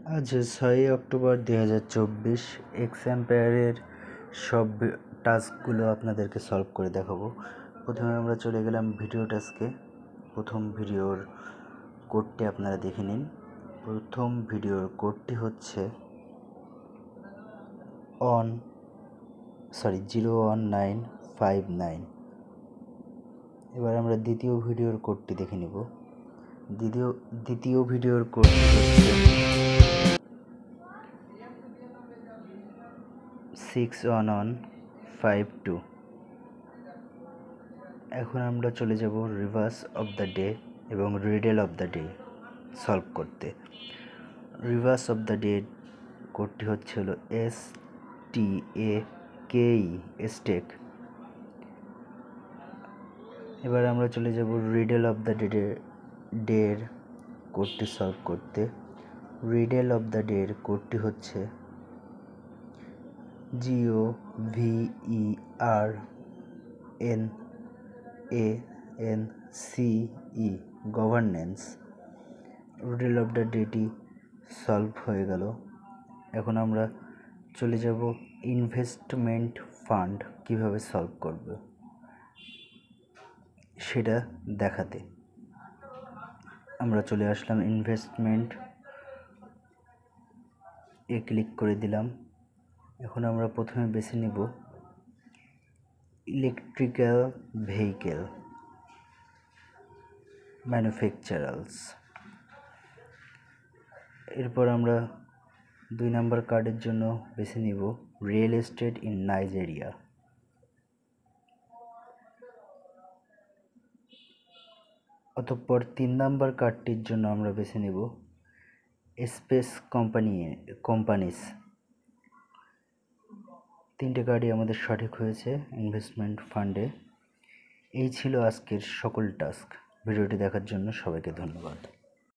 আজ 6 অক্টোবর 2024 এক্সাম্পায়ারের সব টাস্কগুলো আপনাদেরকে সলভ করে দেখাবো। প্রথমে আমরা চলে গেলাম ভিডিও টাস্কে। প্রথম ভিডিওর কোডটি আপনারা দেখে নিন। প্রথম ভিডিওর কোডটি হচ্ছে 01959। এবার আমরা দ্বিতীয় ভিডিওর কোডটি দেখে নিব। দ্বিতীয় ভিডিওর কোডটি হচ্ছে 61152। এখন আমরা চলে যাব রিভার্স অফ দ্য ডে এবং Riedel of the day solve করতে। রিভার্স অফ দ্য ডে কোডটি হচ্ছে হলো STAKE স্টেক। এবার আমরা চলে যাব রিডেল অফ দ্য ডের কোডটি সলভ করতে। রিডেল অফ দ্য ডের কোডটি হচ্ছে GOVERNANCE governance. Riddle of the ডেটি সলভ হয়ে গেল। এখন আমরা চলে যাব ইনভেস্টমেন্ট ফান্ড কিভাবে সলভ করব সেটা দেখাতে। আমরা চলে আসলাম ইনভেস্টমেন্ট এ ক্লিক করে দিলাম। এখন আমরা প্রথমে বেছে নেব ইলেকট্রিক্যাল ভেহিকেল ম্যানুফ্যাকচারার্স। এরপর আমরা 2 নম্বর কার্ডের জন্য বেছে নিব রিয়েল এস্টেট ইন নাইজেরিয়া। অতঃপর 3 নম্বর কার্ডটির জন্য আমরা বেছে নেব স্পেস কোম্পানিস। 3টে কার্ডই আমাদের সঠিক হয়েছে ইনভেস্টমেন্ট ফান্ডে। এই ছিল আজকের সকল টাস্ক। ভিডিওটি দেখার জন্য সবাইকে ধন্যবাদ।